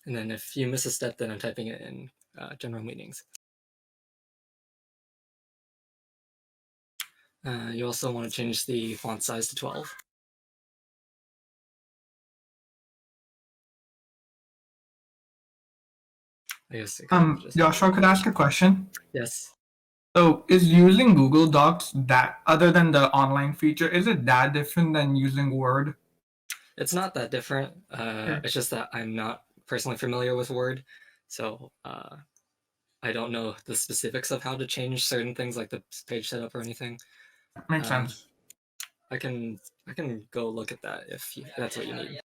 And then if you miss a step, then I'm typing it in general meetings. You also want to change the font size to 12. I guess it could just... Joshua, could I ask a question? Yes. So is using Google Docs that, other than the online feature, is it that different than using Word? It's not that different. Okay. It's just that I'm not personally familiar with Word, so I don't know the specifics of how to change certain things like the page setup or anything. Makes sense. I can go look at that if that's what you need.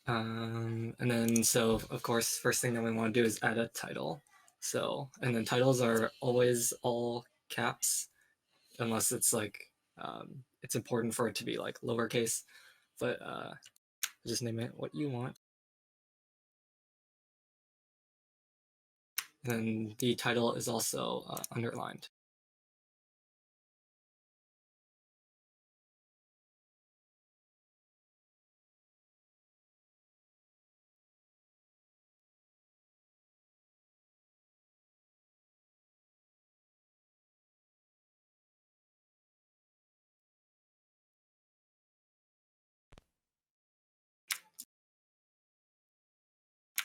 And then, so of course, first thing that we want to do is add a title. So, and then titles are always all caps, unless it's like, it's important for it to be like lowercase, but just name it what you want. Then the title is also underlined.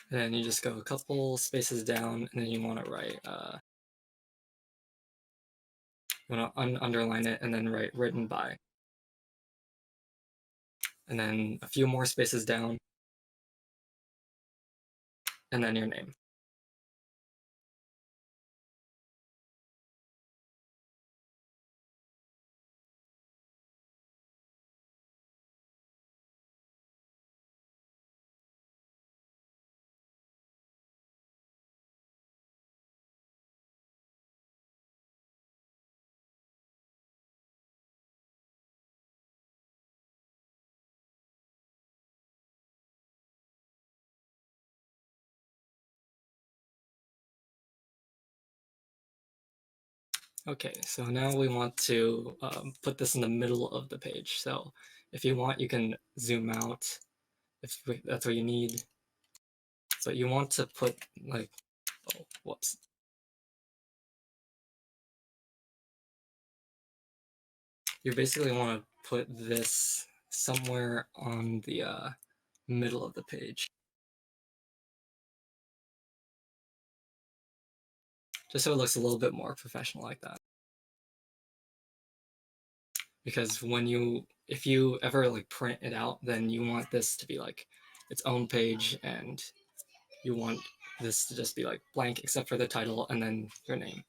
And then you just go a couple spaces down, and then you want to write, you want to underline it, and then write written by. And then a few more spaces down, and then your name. Okay, so now we want to put this in the middle of the page. So if you want, you can zoom out if that's what you need. So you want to put like, oh, whoops. You basically want to put this somewhere on the middle of the page. Just so it looks a little bit more professional like that. Because if you ever like print it out, then you want this to be like its own page, and you want this to just be like blank except for the title and then your name.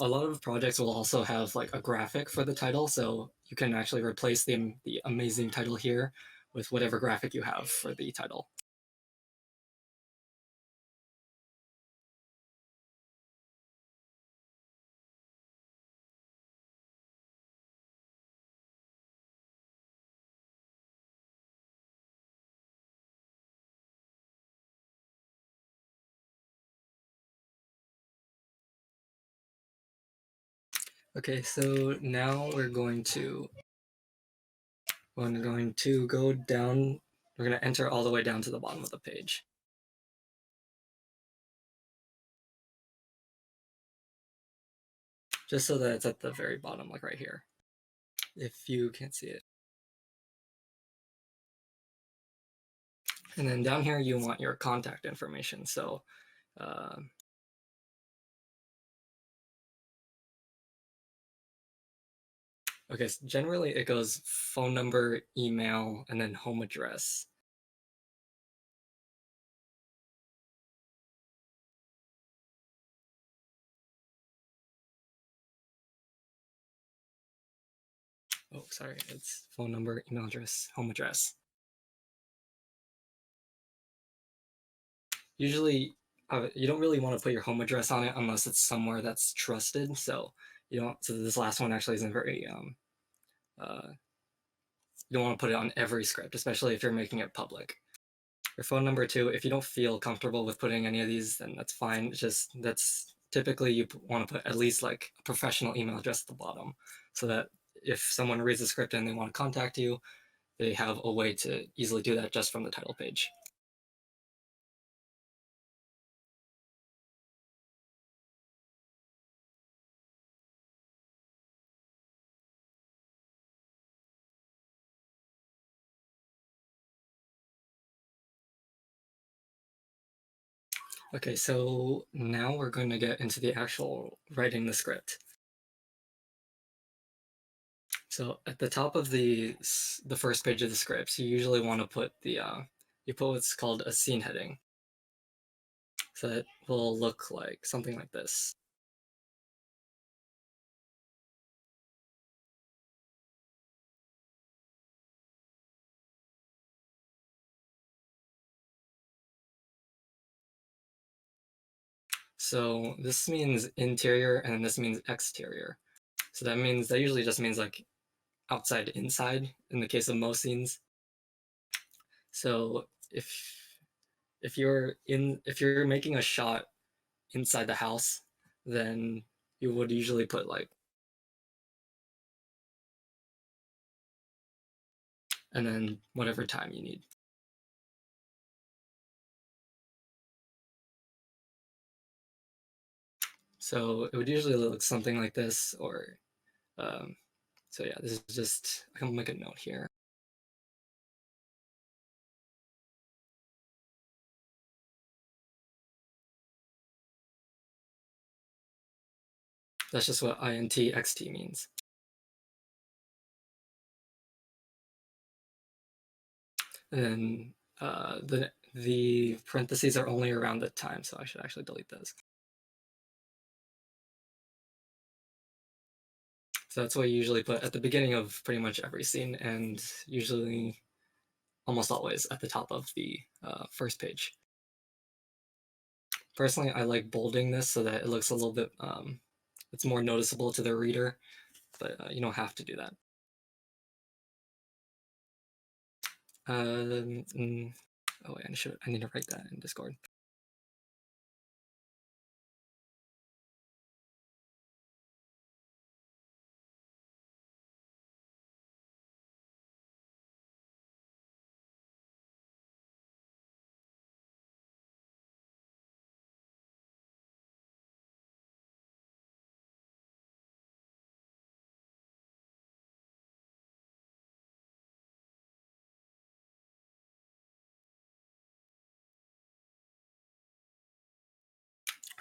A lot of projects will also have like a graphic for the title, so you can actually replace the amazing title here with whatever graphic you have for the title. Okay, so now we're going to go down. We're going to enter all the way down to the bottom of the page. Just so that it's at the very bottom, like right here, if you can't see it. And then down here, you want your contact information. So okay, so generally it goes phone number, email, and then home address. Oh, sorry, it's phone number, email address, home address. Usually, you don't really want to put your home address on it unless it's somewhere that's trusted. So you don't. So this last one actually isn't very. You don't want to put it on every script, especially if you're making it public. Your phone number too. If you don't feel comfortable with putting any of these, then that's fine. It's just that's typically you want to put at least like a professional email address at the bottom, so that if someone reads the script and they want to contact you, they have a way to easily do that just from the title page. Okay, so now we're going to get into the actual writing the script. So at the top of the first page of the scripts, you usually want to put you put what's called a scene heading. So it will look like something like this. So this means interior and this means exterior. So that usually just means like outside inside in the case of most scenes. So if you're making a shot inside the house, then you would usually put like, and then whatever time you need. So it would usually look something like this, or so yeah, this is just, I can make a note here. That's just what INT-XT means. And then the parentheses are only around the time, so I should actually delete those. So that's what you usually put at the beginning of pretty much every scene, and usually almost always at the top of the first page. Personally, I like bolding this so that it looks a little bit, it's more noticeable to the reader, but you don't have to do that. Oh wait, I need to write that in Discord.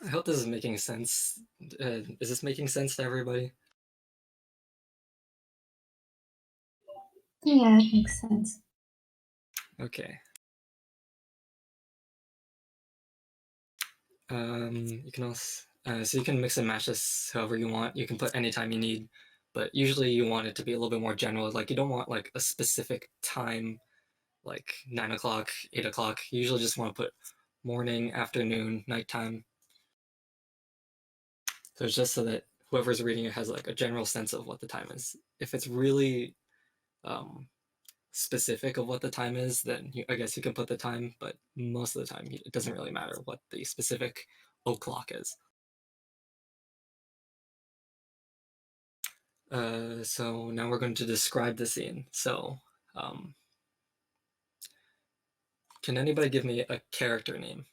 I hope this is making sense. Is this making sense to everybody? Yeah, it makes sense. Okay. You can also so you can mix and match this however you want. You can put anytime you need, but usually you want it to be a little bit more general. Like you don't want like a specific time, like 9 o'clock, 8 o'clock. You usually just want to put morning, afternoon, nighttime. So it's just so that whoever's reading it has like a general sense of what the time is. If it's really specific of what the time is, then I guess you can put the time, but most of the time it doesn't really matter what the specific o'clock is. So now we're going to describe the scene. So can anybody give me a character name?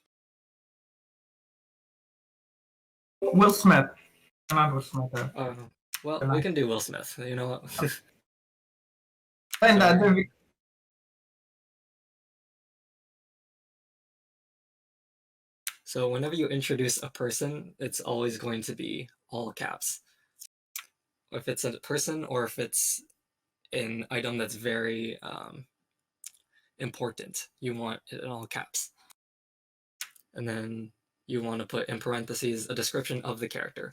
Will Smith. Not Will Smith. Well, we can do Will Smith. You know what? And the other So whenever you introduce a person, it's always going to be all caps. If it's a person or if it's an item that's very important, you want it in all caps. And then you want to put in parentheses a description of the character.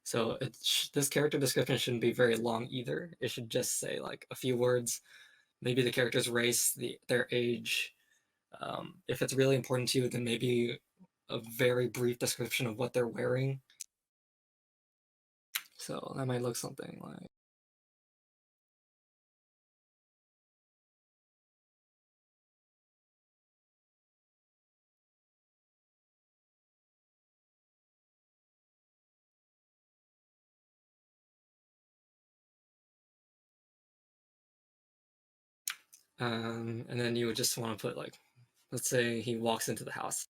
So this character description shouldn't be very long either. It should just say like a few words, maybe the character's race, their age. If it's really important to you, then maybe a very brief description of what they're wearing. So that might look something like, And then you would just want to put like, let's say he walks into the house.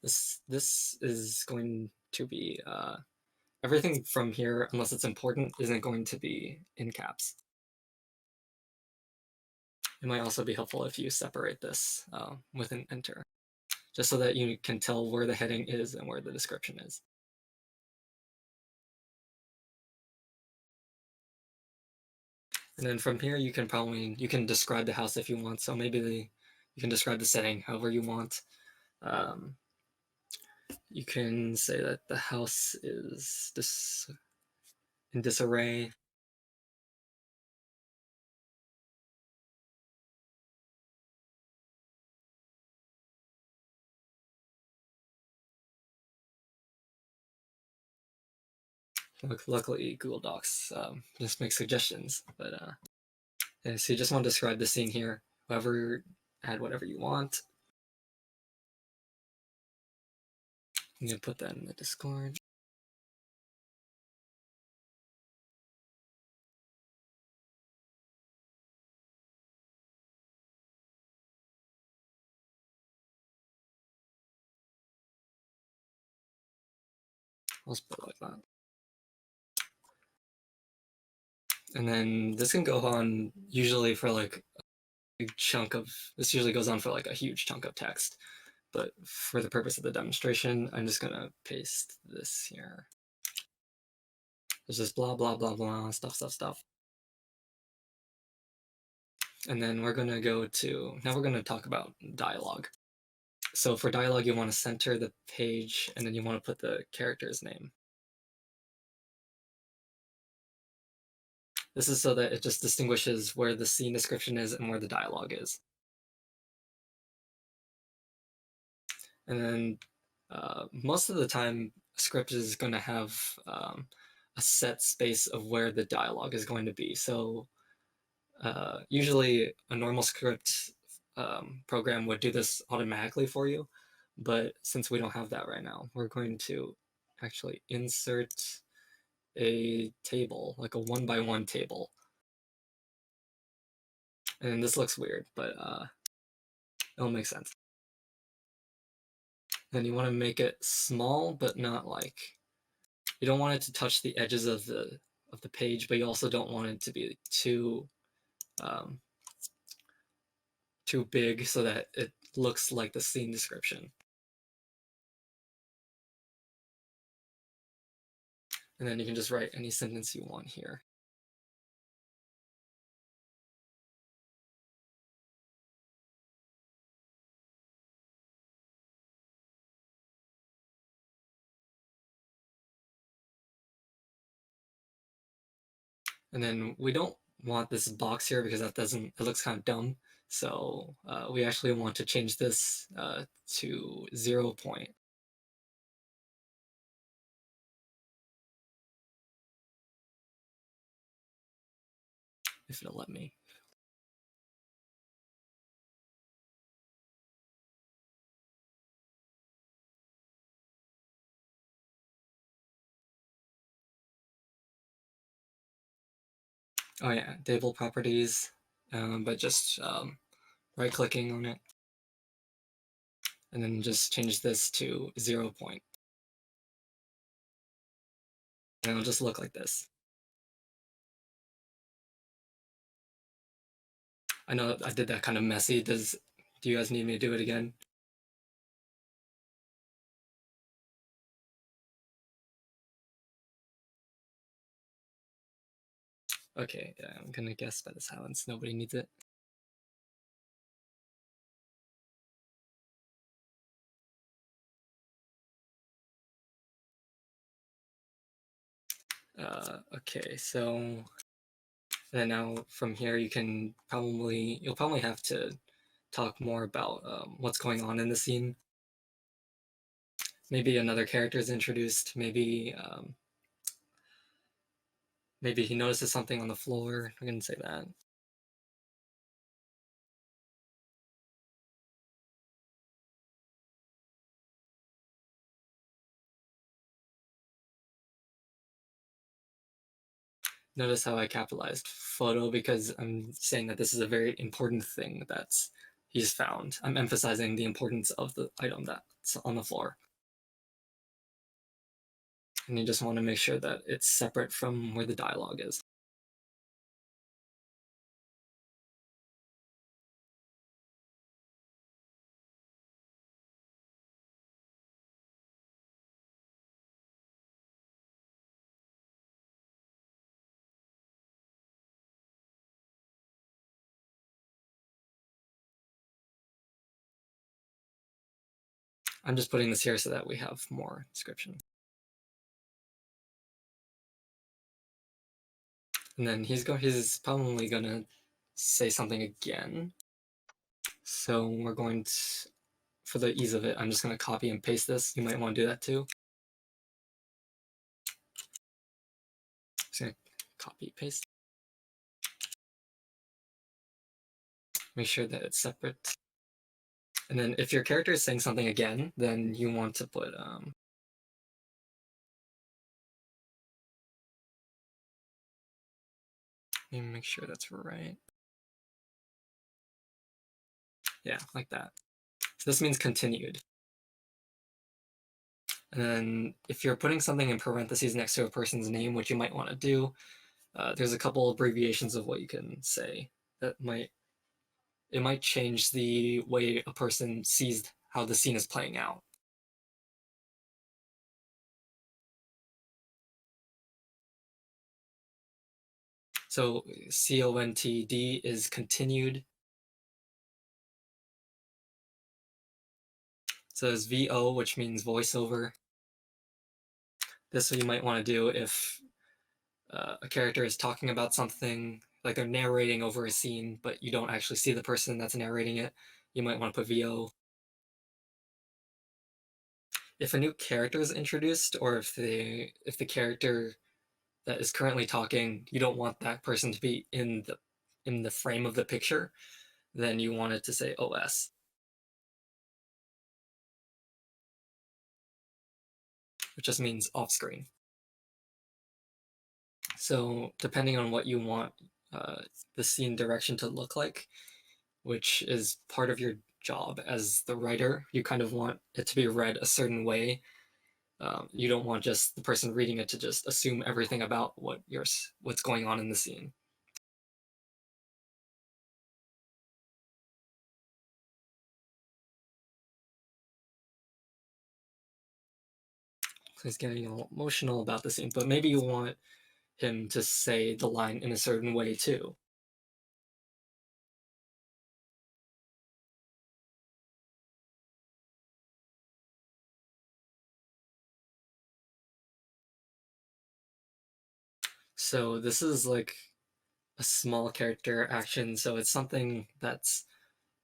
This is going to be everything from here, unless it's important, isn't going to be in caps. It might also be helpful if you separate this with an enter, just so that you can tell where the heading is and where the description is. And then from here, you can describe the house if you want. So maybe you can describe the setting however you want. You can say that the house is in disarray. Luckily, Google Docs just makes suggestions. But yeah, so you just want to describe the scene here. However, add whatever you want. I'm gonna put that in the Discord. I'll just put it like that. And then this can go on usually for like a big chunk of, this usually goes on for like a huge chunk of text. But for the purpose of the demonstration, I'm just gonna paste this here. There's just blah, blah, blah, blah, stuff. And then we're gonna go to, now we're gonna talk about dialogue. So for dialogue, you wanna center the page and then you wanna put the character's name. This is so that it just distinguishes where the scene description is and where the dialogue is. And then most of the time, a script is going to have a set space of where the dialogue is going to be. So usually a normal script program would do this automatically for you. But since we don't have that right now, we're going to actually insert a table, like a 1-by-1 table. And this looks weird, but it'll make sense. Then you want to make it small, but not like, you don't want it to touch the edges of the page, but you also don't want it to be too too big so that it looks like the scene description. And then you can just write any sentence you want here. And then we don't want this box here because it looks kind of dumb. So we actually want to change this to 0 point. If it'll let me. Oh yeah, table properties, but just right-clicking on it. And then just change this to 0 point. And it'll just look like this. I know I did that kind of messy. Do you guys need me to do it again? Okay, yeah, I'm gonna guess by the silence nobody needs it. Okay, so then now from here you'll probably have to talk more about what's going on in the scene. Maybe another character is introduced. Maybe maybe he notices something on the floor. I'm gonna say that. Notice how I capitalized photo because I'm saying that this is a very important thing that's he's found. I'm emphasizing the importance of the item that's on the floor. And you just want to make sure that it's separate from where the dialogue is. I'm just putting this here so that we have more description. And then he's probably gonna say something again. So we're going to, for the ease of it, I'm just gonna copy and paste this. You might want to do that too. Just gonna copy paste. Make sure that it's separate. And then if your character is saying something again, then you want to put let me make sure that's right. Yeah, like that. So this means continued. And then if you're putting something in parentheses next to a person's name, which you might want to do, there's a couple abbreviations of what you can say that might change the way a person sees how the scene is playing out. So CONTD is continued. So there's VO, which means voiceover. This is what you might want to do if a character is talking about something, like they're narrating over a scene, but you don't actually see the person that's narrating it. You might want to put VO. If a new character is introduced, or if the character that is currently talking, you don't want that person to be in the frame of the picture, then you want it to say OS. Which just means off screen. So depending on what you want the scene direction to look like, which is part of your job as the writer, you kind of want it to be read a certain way. You don't want just the person reading it to just assume everything about what's going on in the scene. So he's getting all emotional about the scene, but maybe you want him to say the line in a certain way too. So this is like a small character action, so it's something that's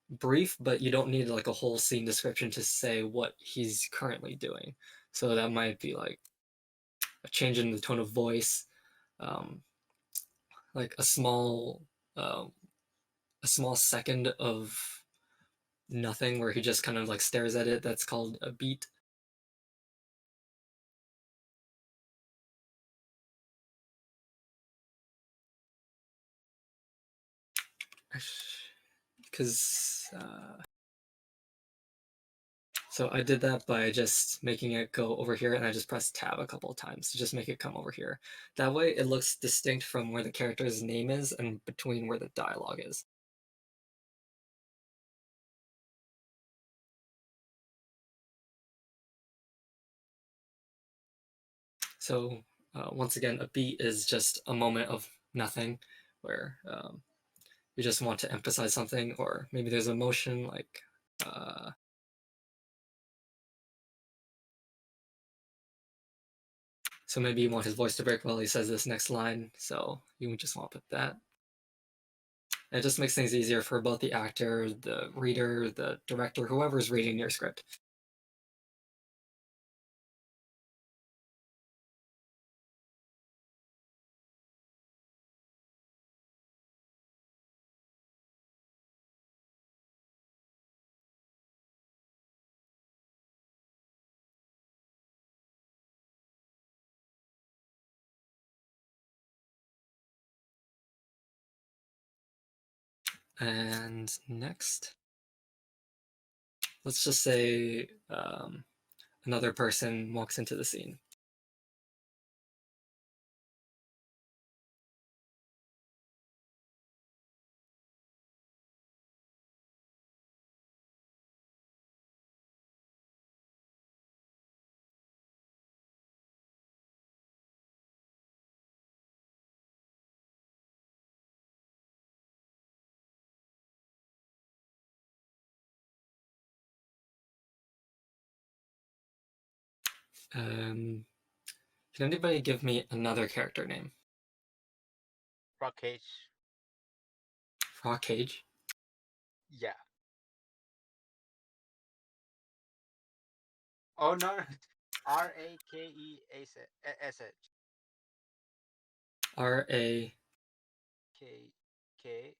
brief, but you don't need like a whole scene description to say what he's currently doing. So that might be like a change in the tone of voice, um, like uh, a small second of nothing where he just kind of like stares at it. That's called a beat. Because so I did that by just making it go over here, and I just pressed tab a couple of times to just make it come over here. That way it looks distinct from where the character's name is and between where the dialogue is. So once again, a beat is just a moment of nothing where you just want to emphasize something, or maybe there's emotion like so maybe you want his voice to break while he says this next line, so you just want to put that. And it just makes things easier for both the actor, the reader, the director, whoever's reading your script. And next, let's just say another person walks into the scene. Um, can anybody give me another character name? Rockage. Rock Cage. Yeah. Oh no. Rakesh. R-A... K.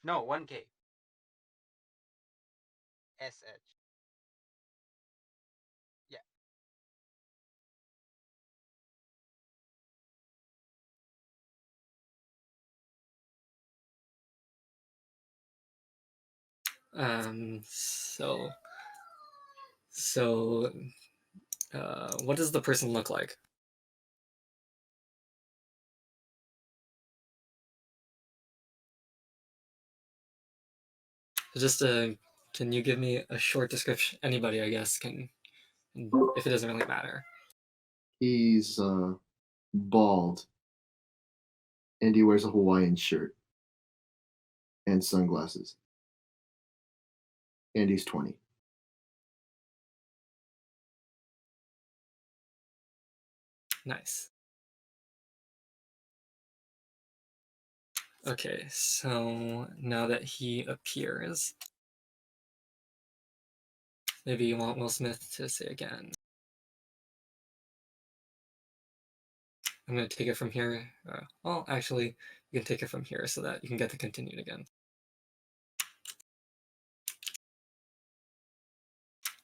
No, 1K. SH. Yeah. So what does the person look like? Just can you give me a short description? Anybody, I guess, can, if it doesn't really matter. He's bald and he wears a Hawaiian shirt and sunglasses. And he's 20. Nice. Okay, so now that he appears, maybe you want Will Smith to say again. I'm going to take it from here. Well, actually, you can take it from here so that you can get the continued again.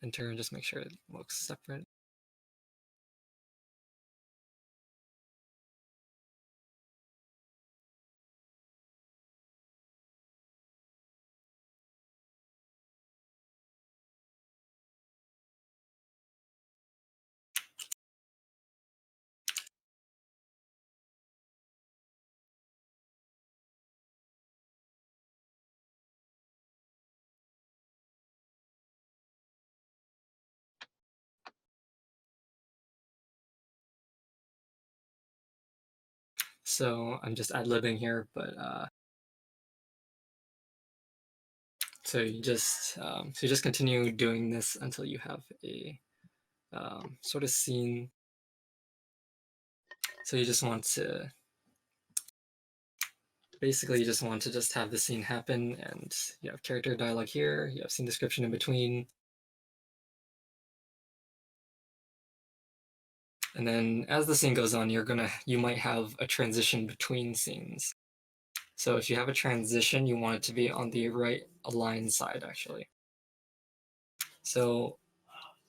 Enter and just make sure it looks separate. So I'm just ad-libbing here, but so you just continue doing this until you have a sort of scene. So you just want to basically just have the scene happen, and you have character dialogue here, you have scene description in between, and then as the scene goes on, you might have a transition between scenes. So if you have a transition, you want it to be on the right aligned side, actually. So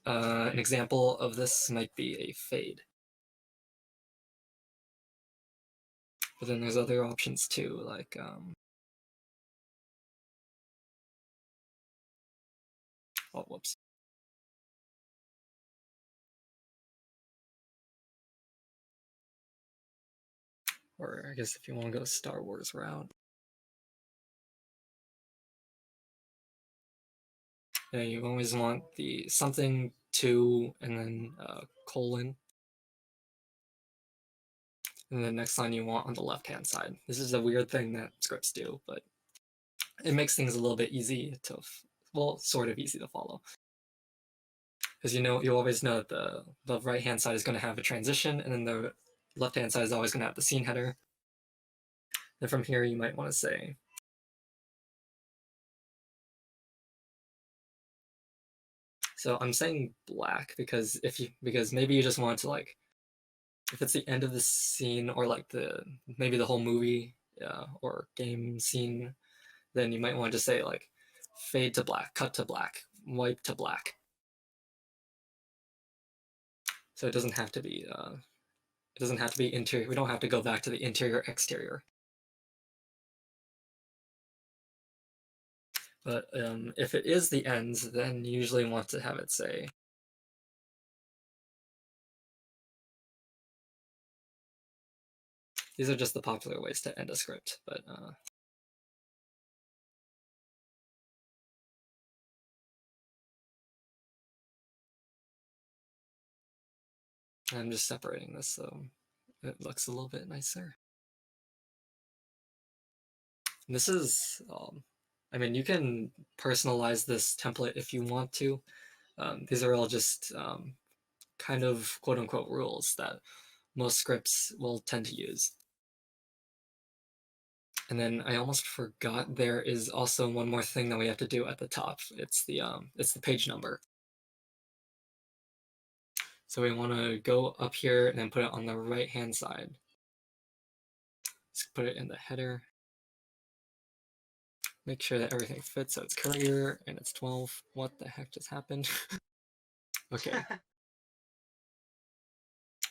an example of this might be a fade. But then there's other options too, like oh, whoops. Or I guess if you want to go Star Wars route. Yeah, you always want the something to and then colon. And the next line you want on the left-hand side. This is a weird thing that scripts do, but it makes things a little bit easy to, well, sort of easy to follow. Because you always know that the right-hand side is going to have a transition, and then the left-hand side is always going to have the scene header. Then from here, you might want to say, so I'm saying black because because maybe you just want to, like, if it's the end of the scene or like maybe the whole movie or game scene, then you might want to say like fade to black, cut to black, wipe to black. So it doesn't have to be interior. We don't have to go back to the interior exterior. But if it is the ends, then you usually want to have it say. These are just the popular ways to end a script, but I'm just separating this so it looks a little bit nicer. And this is, I mean, you can personalize this template if you want to. These are all just kind of quote-unquote rules that most scripts will tend to use. And then I almost forgot there is also one more thing that we have to do at the top. It's the page number. So we want to go up here and then put it on the right-hand side. Let's put it in the header. Make sure that everything fits. So it's courier and it's 12. What the heck just happened? Okay.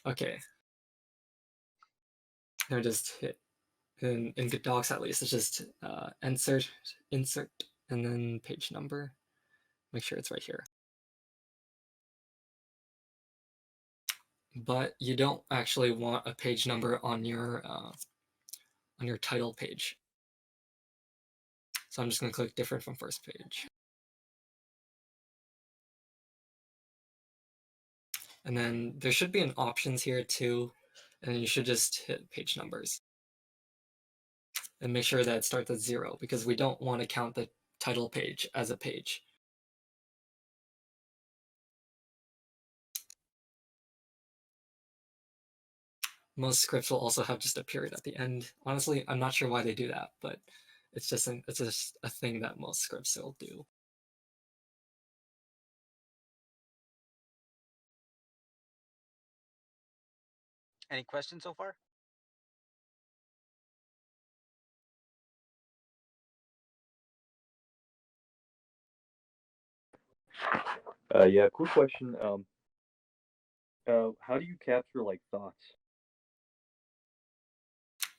Okay. Now just hit in docs at least. It's just insert, and then page number. Make sure it's right here. But you don't actually want a page number on your title page. So I'm just going to click different from first page. And then there should be an options here too, and you should just hit page numbers. And make sure that it starts at 0, because we don't want to count the title page as a page. Most scripts will also have just a period at the end. Honestly, I'm not sure why they do that, but it's just a thing that most scripts will do. Any questions so far? Yeah, quick question. How do you capture like thoughts?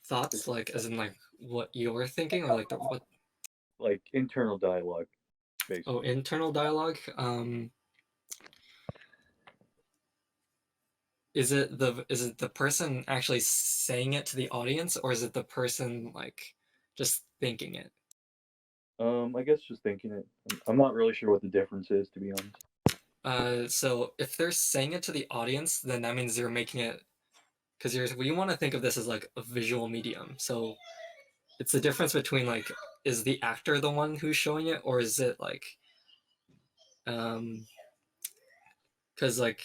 Thoughts, like as in like what you're thinking, or like what? Like internal dialogue, basically. Oh, internal dialogue. Is it the person actually saying it to the audience, or is it the person like just thinking it? I guess just thinking it. I'm not really sure what the difference is, to be honest. So if they're saying it to the audience, then that means you're making it, because you want to think of this as like a visual medium. So it's the difference between like, is the actor the one who's showing it, or is it like, because like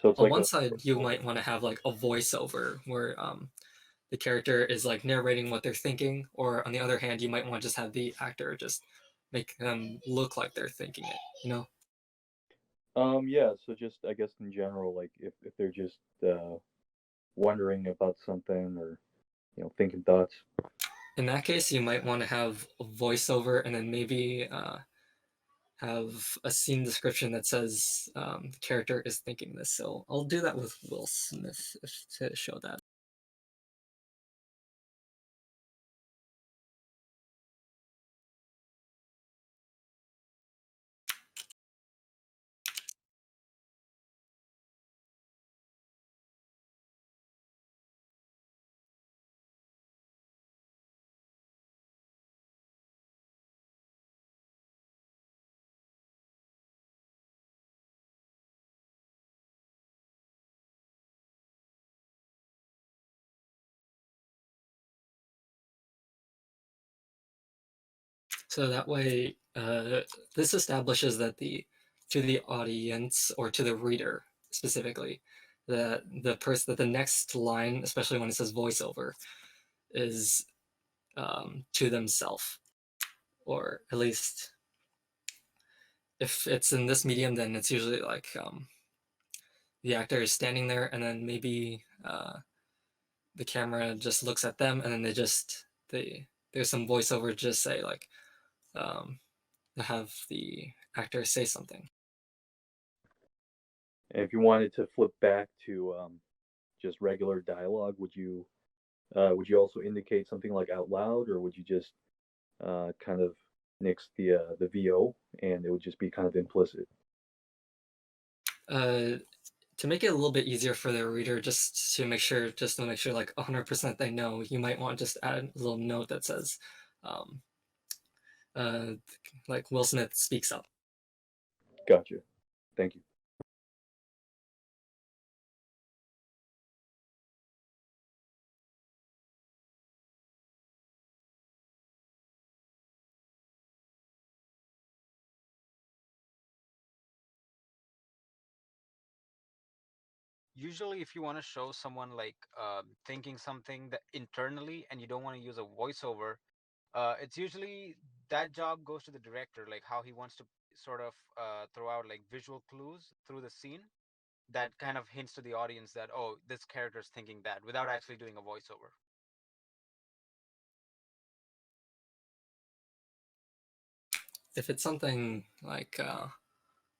So it's on like one a side you might want to have like a voiceover where the character is like narrating what they're thinking, or on the other hand you might want to just have the actor just make them look like they're thinking it, you know? yeah. So just I guess in general, like if they're just wondering about something or thinking thoughts. In that case, you might want to have a voiceover and then maybe have a scene description that says the character is thinking this. So I'll do that with Will Smith to show that. So that way, this establishes that to the audience or to the reader specifically, that the next line, especially when it says voiceover, is to themselves, or at least if it's in this medium, then it's usually like the actor is standing there, and then maybe the camera just looks at them, and then there's some voiceover just say like have the actor say something. And if you wanted to flip back to just regular dialogue, would you also indicate something like out loud, or would you just kind of nix the VO, and it would just be kind of implicit. To make it a little bit easier for the reader, just to make sure like 100% they know, you might want to just add a little note that says, like Will Smith speaks up. Gotcha. Thank you. Usually, if you want to show someone like thinking something that internally and you don't want to use a voiceover, it's usually that job goes to the director, like how he wants to sort of throw out like visual clues through the scene that kind of hints to the audience that, oh, this character is thinking that, without actually doing a voiceover. If it's something like,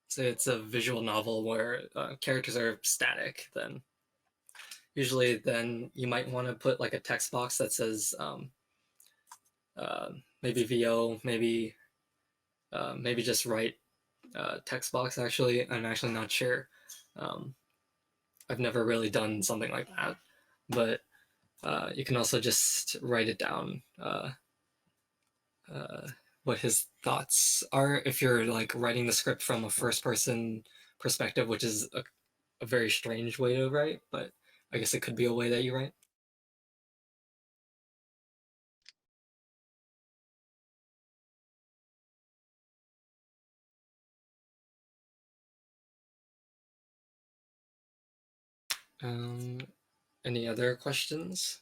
say it's a visual novel where characters are static, then usually then you might want to put like a text box that says maybe VO, maybe just write text box. Actually, I'm actually not sure. I've never really done something like that, but you can also just write it down, what his thoughts are if you're like writing the script from a first person perspective, which is a very strange way to write, but I guess it could be a way that you write. Any other questions?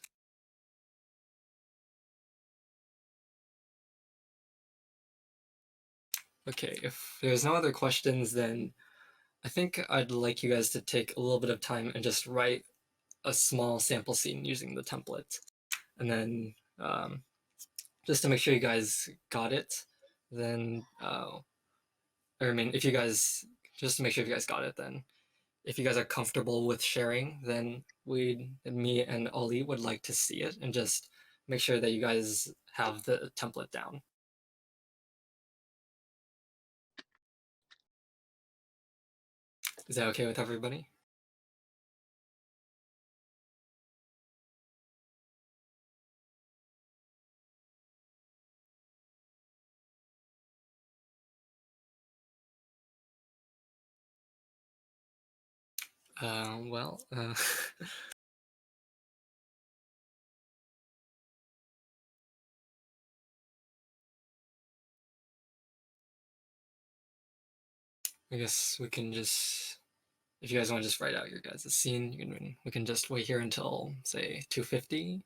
Okay, if there's no other questions, then I think I'd like you guys to take a little bit of time and just write a small sample scene using the template. And then just to make sure you guys got it, then, or I mean, if you guys, just to make sure if you guys got it, then if you guys are comfortable with sharing, then me and Ollie would like to see it and just make sure that you guys have the template down. Is that okay with everybody? Well, I guess we can just, if you guys want to just write out your guys' scene, we can just wait here until, say, 2:50.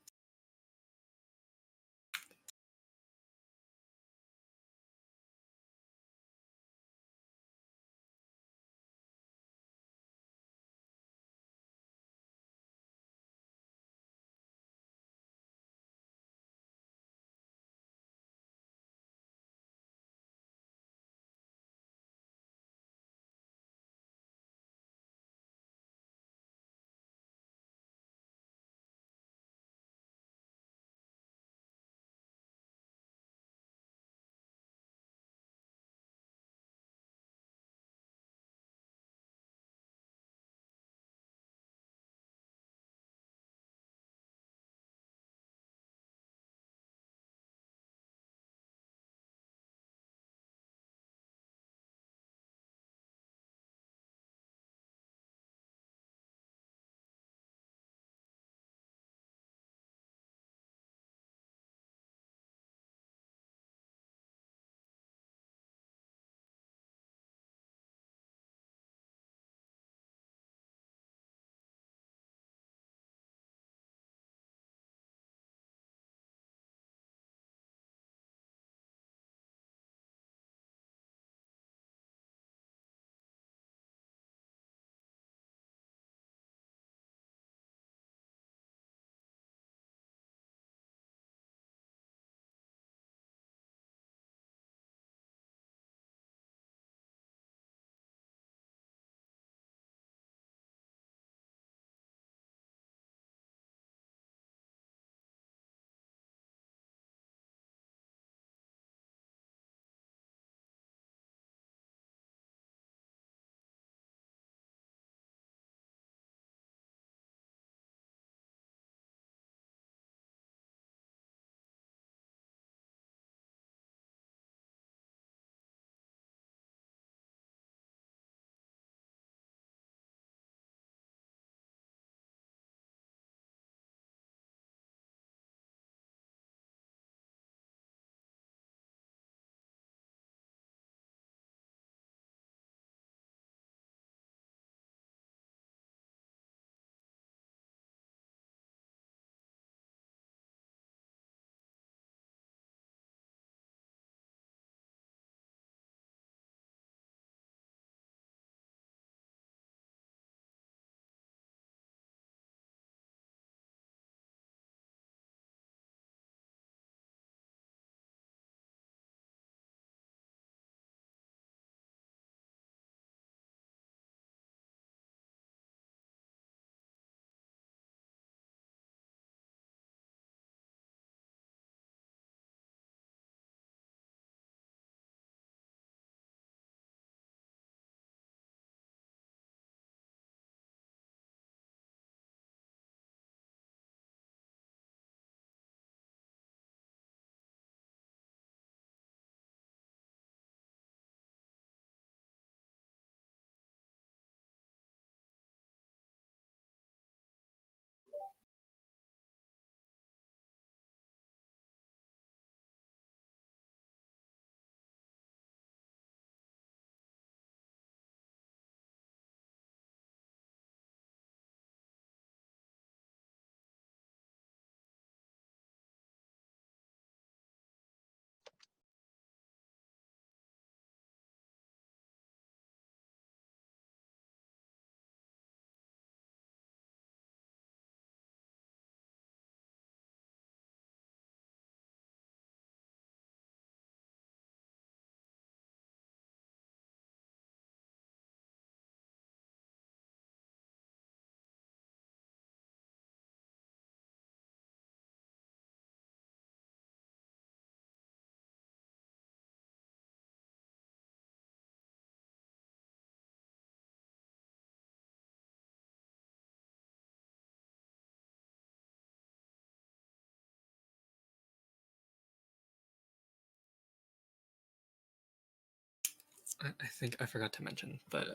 I think I forgot to mention, but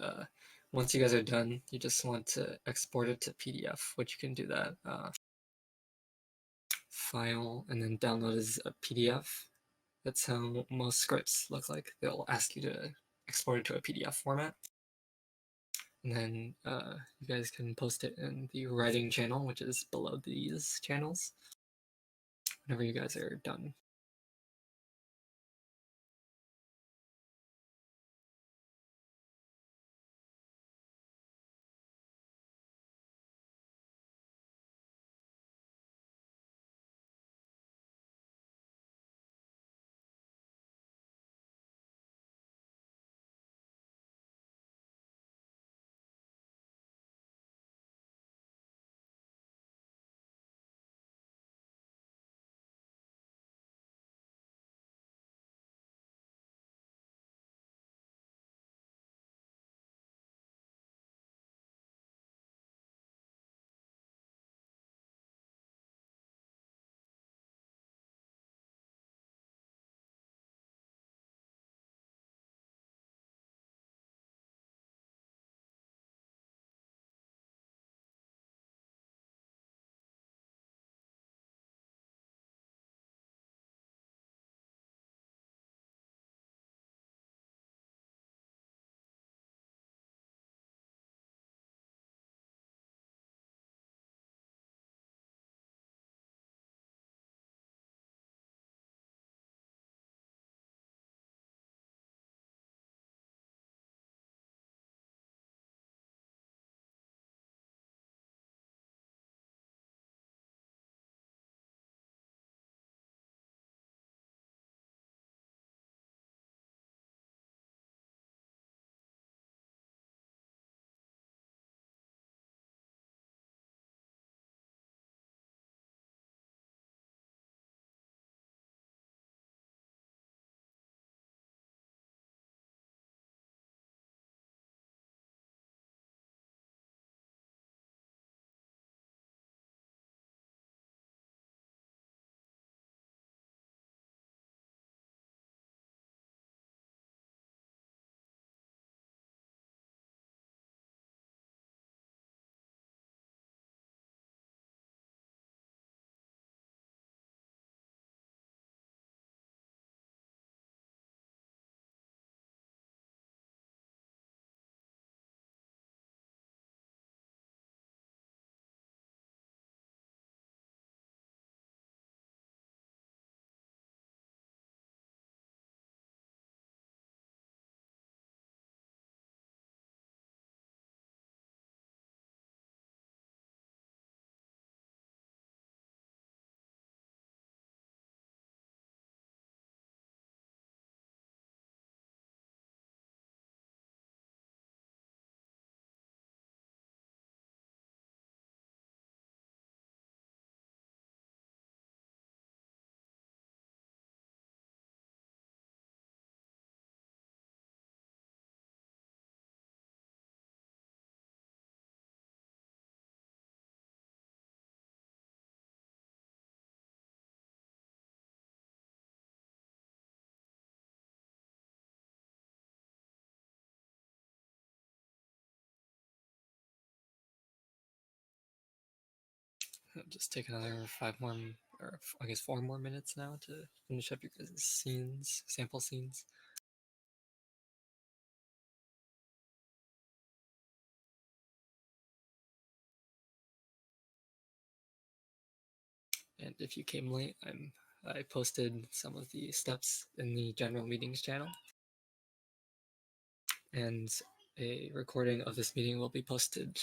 once you guys are done, you just want to export it to PDF, which you can do that file and then download as a PDF. That's how most scripts look like. They'll ask you to export it to a PDF format. And then you guys can post it in the writing channel, which is below these channels, whenever you guys are done. Just take another 5 more, or I guess 4 more minutes now to finish up your guys' scenes, sample scenes. And if you came late, I posted some of the steps in the general meetings channel. And a recording of this meeting will be posted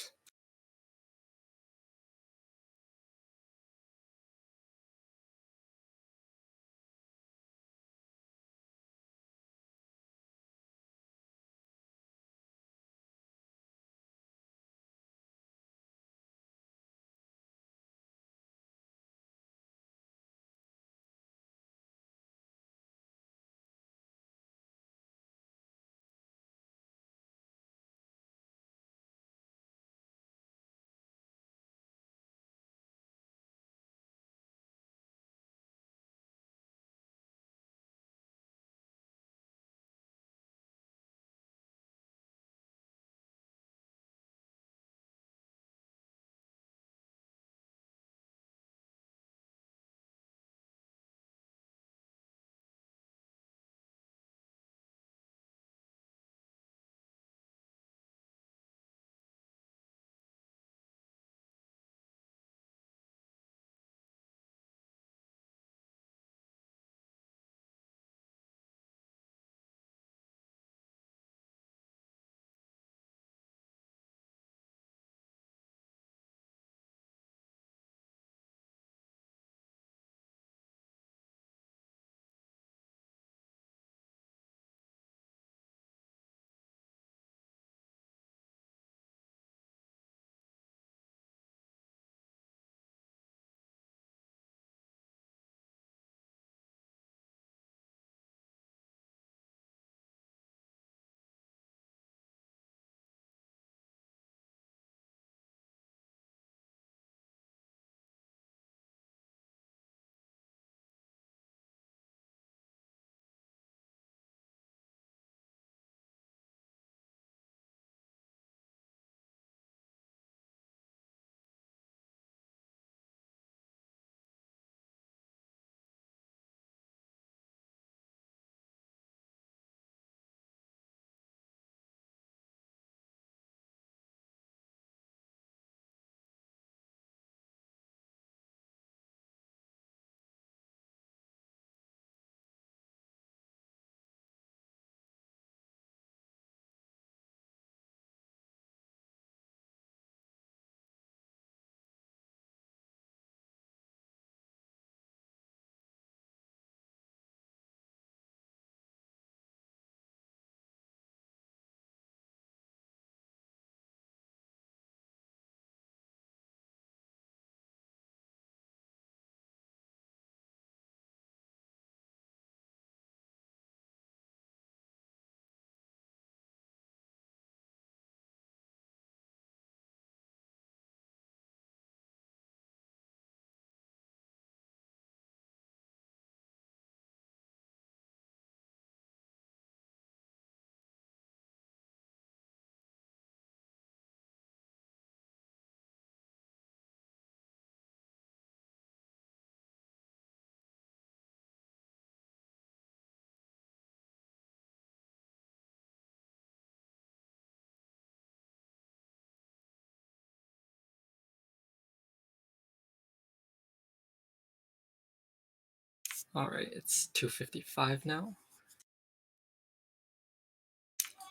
All right, it's 2:55 now.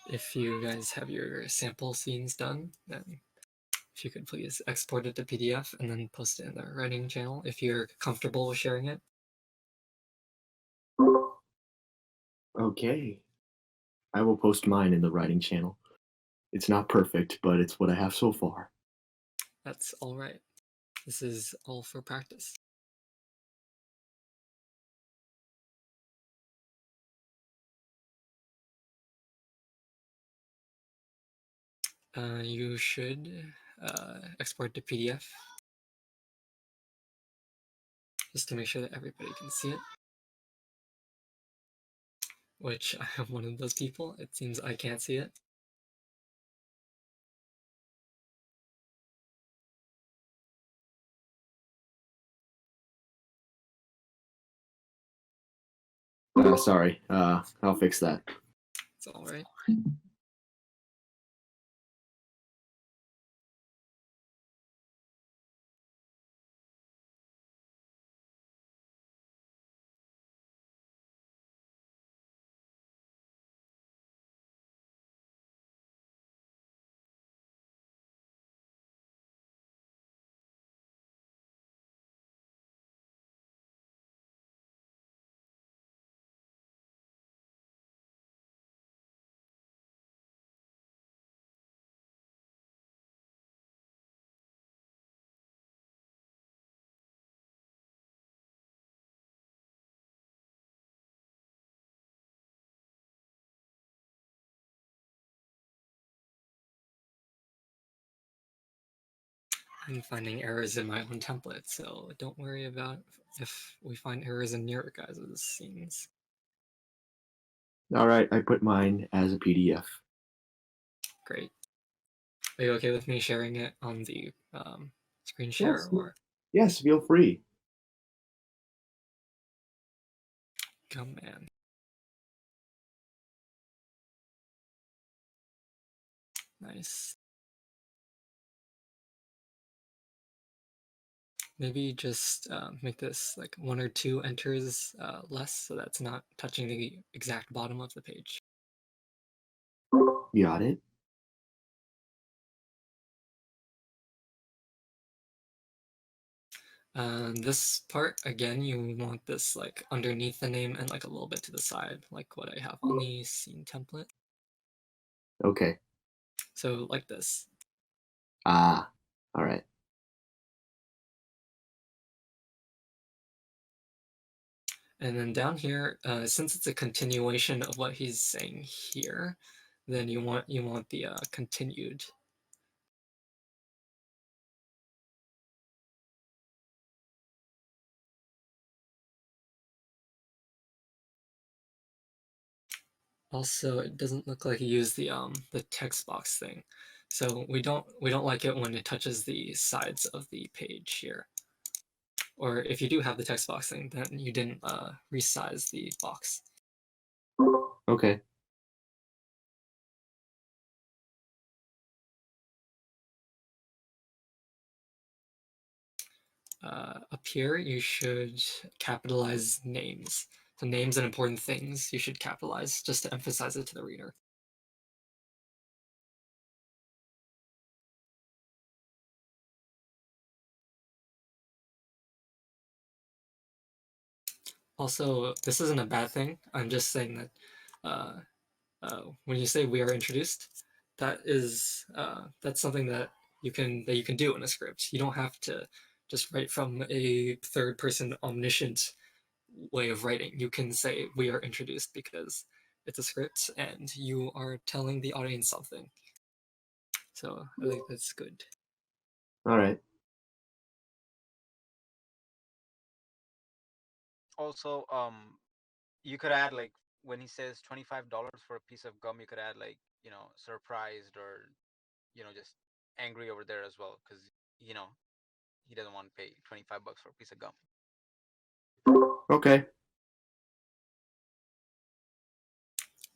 If you guys have your sample scenes done, then if you could please export it to PDF and then post it in the writing channel if you're comfortable with sharing it. Okay. I will post mine in the writing channel. It's not perfect, but it's what I have so far. That's all right. This is all for practice. You should export to PDF just to make sure that everybody can see it. Which I am one of those people. It seems I can't see it. Sorry. I'll fix that. It's all right. I'm finding errors in my own template, so don't worry about if we find errors in your guys' scenes. All right, I put mine as a PDF. Great. Are you okay with me sharing it on the screen share? Yes. Or Yes, feel free. come man. Nice. Maybe just make this like 1 or 2 enters less, so that's not touching the exact bottom of the page. Got it. This part, again, you want this like underneath the name and like a little bit to the side, like what I have on the scene template. Okay. So like this. All right. And then down here, since it's a continuation of what he's saying here, then you want the continued. Also, it doesn't look like he used the text box thing, so we don't like it when it touches the sides of the page here. Or if you do have the text box thing, then you didn't resize the box. Okay. Up here, you should capitalize names. So names and important things you should capitalize just to emphasize it to the reader. Also, this isn't a bad thing. I'm just saying that when you say we are introduced, that is that's something that you can do in a script. You don't have to just write from a third person omniscient way of writing. You can say we are introduced because it's a script and you are telling the audience something. So I think that's good. All right. Also, you could add like when he says $25 for a piece of gum, you could add like, surprised or, just angry over there as well, because he doesn't want to pay $25 for a piece of gum. Okay.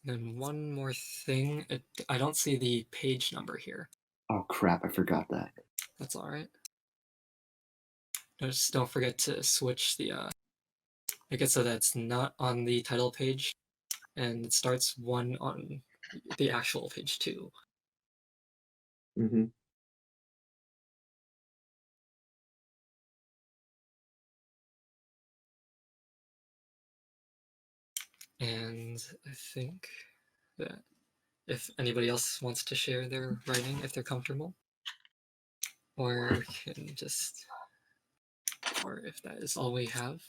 Then one more thing, I don't see the page number here. Oh crap! I forgot that. That's all right. Just don't forget to switch the make it so that it's not on the title page, and it starts one on the actual page 2. Mm-hmm. And I think that if anybody else wants to share their writing, if they're comfortable, or can just, or if that is all we have.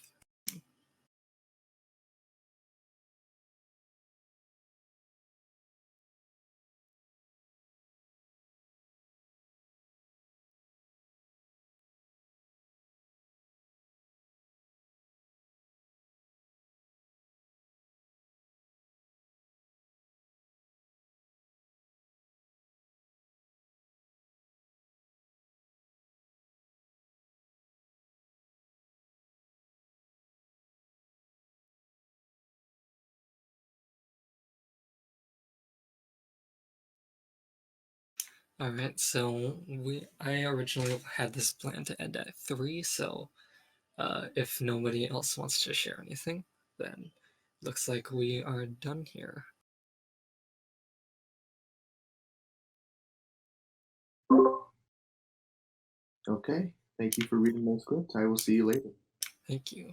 Alright, so I originally had this plan to end at 3, so if nobody else wants to share anything, then looks like we are done here. Okay. Thank you for reading my script. I will see you later. Thank you.